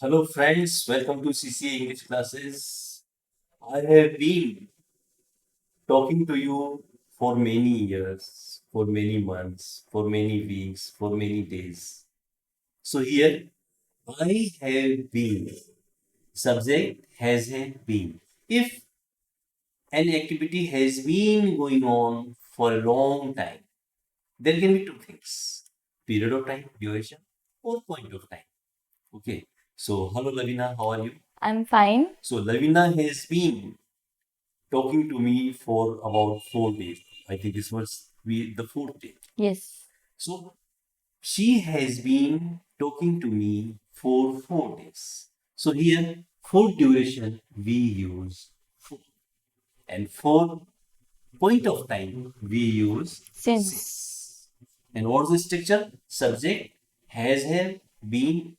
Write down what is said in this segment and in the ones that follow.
Hello, friends. Welcome to CCA English classes. I have been talking to you for many years, for many months, for many weeks, for many days. So here I have been. Subject has had been. If an activity has been going on for a long time, there can be two things: period of time, duration, or point of time. Okay. So hello, Lavina. How are you? I'm fine. So Lavina has been talking to me for about 4 days. I think this was the fourth day. Yes. So she has been talking to me for 4 days. So here, for duration, we use for, and for point of time, we use Since. since. And what's the structure? Subject has have been,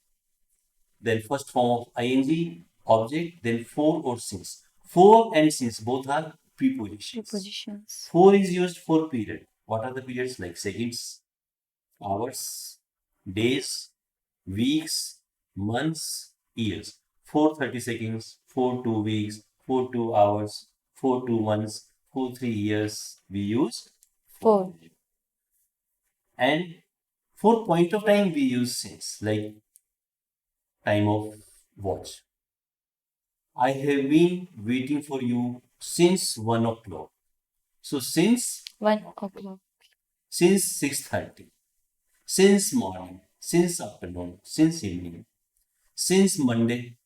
then first form of ing, object, then for or since. For and since both are prepositions. Prepositions. For is used for period. What are the periods like seconds, hours, days, weeks, months, years? For 30 seconds, for 2 weeks, for 2 hours, for 2 months, for 3 years, we use for. For. And for point of time, we use since, like time of watch. I have been waiting for you since 1 o'clock. So since 1 o'clock. 6:30, since morning, since afternoon, since evening, since Monday,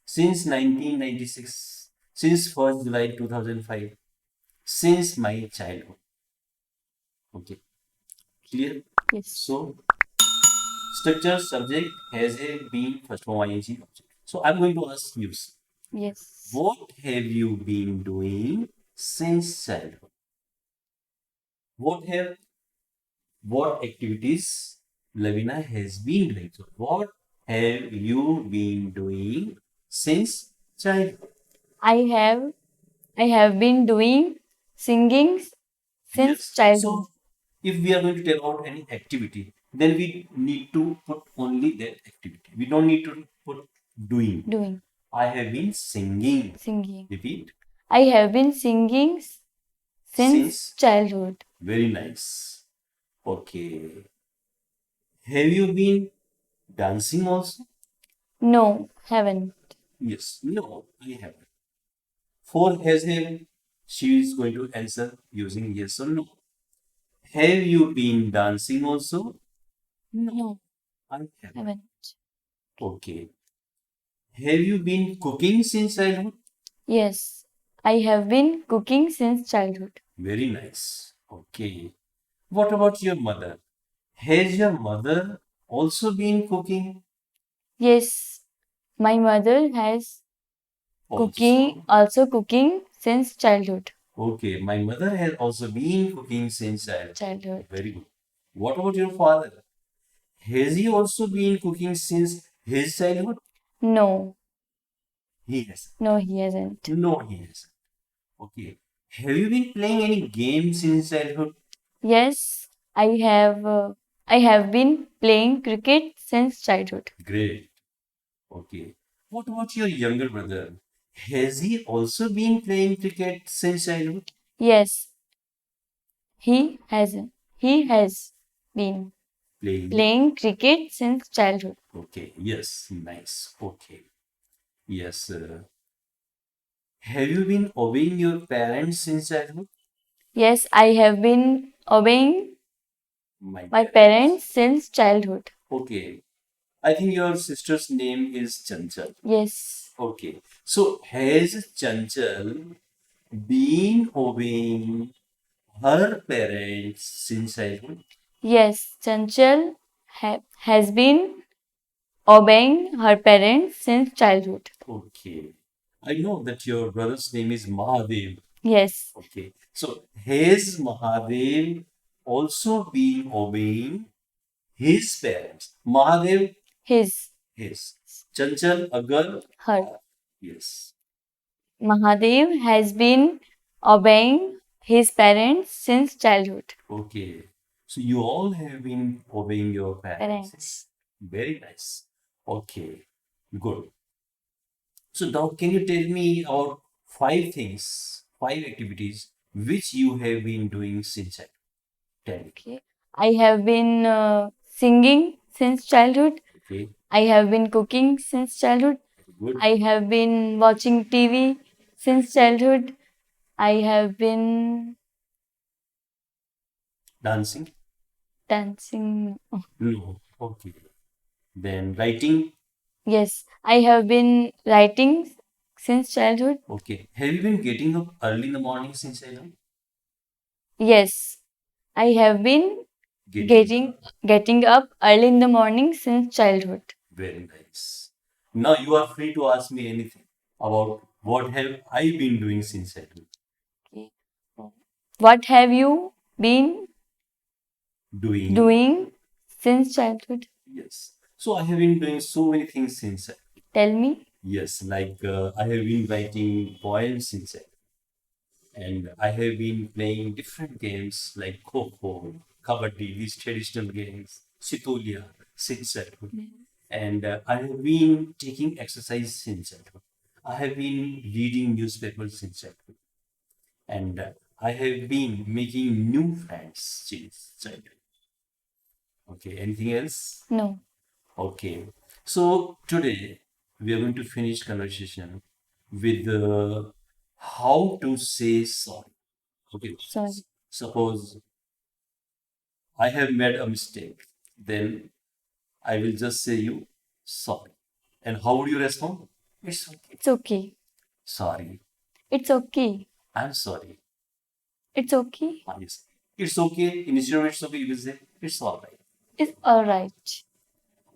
since 1996, since 1st July 2005, since my childhood. Okay, clear? Yes. So structure subject has a been first form ing object. So I'm going to ask you, Yes. what have you been doing since childhood? What have what activities Lavina has been doing? So what have you been doing since childhood? I have I have been doing singing since Yes. childhood. So if we are going to tell about any activity, then we need to put only that activity. We don't need to put doing. Doing. I have been singing. Singing. Repeat. I have been singing since Since. childhood. Very nice. Okay. Have you been dancing also? No, haven't. Yes. No, I haven't. For has have, she is going to answer using yes or no. Have you been dancing also? No, No, I haven't. haven't. Okay. Have you been cooking since childhood? Yes, I have been cooking since childhood. Very nice. Okay. What about your mother? Has your mother also been cooking? Yes, my mother has also cooking since childhood. Okay, my mother has also been cooking since childhood. Childhood. Very good. What about your father? Has he also been cooking since his childhood? No, He has. no, he hasn't. No, he has. Okay. Have you been playing any games since childhood? Yes, I have. I have been playing cricket since childhood. Great. Okay. What about your younger brother? Has he also been playing cricket since childhood? Yes, he has. He has been Playing. playing cricket since childhood. Okay. Yes. Nice. Okay. Yes. Have you been obeying your parents since childhood? Yes, I have been obeying My my parents. parents since childhood. Okay. I think your sister's name is Chanchal. Yes. Okay. So has Chanchal been obeying her parents since childhood? Yes, Chanchal has been obeying her parents since childhood. Okay. I know that your brother's name is Mahadev. Yes. Okay. So has Mahadev also been obeying his parents? Mahadev, His. his. Chanchal, a girl? Her. Yes. Mahadev has been obeying his parents since childhood. Okay. So you all have been obeying your parents. Parents. Very nice. Okay. Good. So now can you tell me about five things, five activities which you have been doing since childhood? Tell me. Okay. I have been singing since childhood. Okay, I have been cooking since childhood. good. I have been watching TV since childhood. I have been Dancing? dancing. No. Okay. Then writing? Yes, I have been writing since childhood. Okay. Have you been getting up early in the morning since childhood? Yes, I have been Getting getting getting up early in the morning since childhood. very nice. Now you are free to ask me anything about what have I been doing since childhood. Okay. What have you been Doing. doing since childhood? Yes. So I have been doing so many things since. Tell me. Yes, like I have been writing poems since childhood, and I have been playing different games like Kho, Kabaddi, these traditional games, Situlia since childhood. And I have been taking exercise since childhood. I have been reading newspapers since childhood. And I have been making new friends since childhood. Okay, anything else? No. Okay. So today we are going to finish conversation with how to say sorry. Okay. Sorry. Suppose I have made a mistake, then I will just say you sorry. And how would you respond? It's okay. It's okay. Sorry. It's okay. I'm sorry. It's okay. Yes. It's okay. Instead of it's okay, you will say it's all right. It's all right.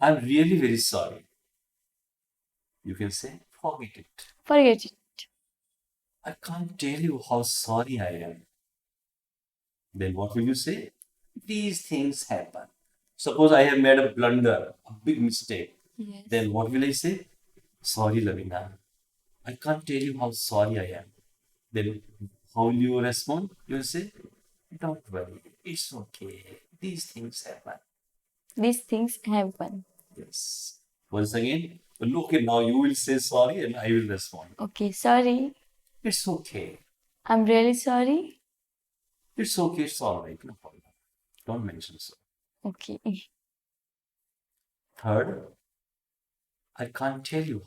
I'm really very sorry. You can say forget it. Forget it. I can't tell you how sorry I am. Then what will you say? These things happen. Suppose I have made a blunder, a big mistake. Yes. Then what will I say? Sorry, Lavina. I can't tell you how sorry I am. Then how will you respond? You will say, don't worry, it's okay. These things happen. These things happen. Yes. Once again, okay, now you will say sorry and I will respond. Okay, sorry. It's okay. I'm really sorry. It's okay. It's all right. No problem. Don't mention so. Okay. Third, I can't tell you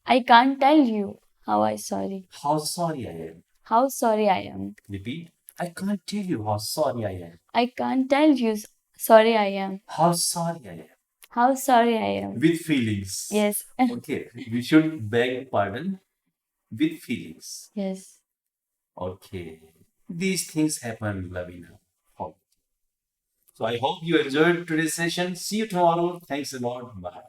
I can't tell you how sorry I am. how sorry I am. Repeat. I can't tell you how sorry I am. I can't tell you sorry I am. How sorry I am. How sorry I am. With feelings. Yes. Okay. We should beg pardon with feelings. Yes. Okay. These things happen, Lavina. Oh. So I hope you enjoyed today's session. See you tomorrow. Thanks a lot. Bye.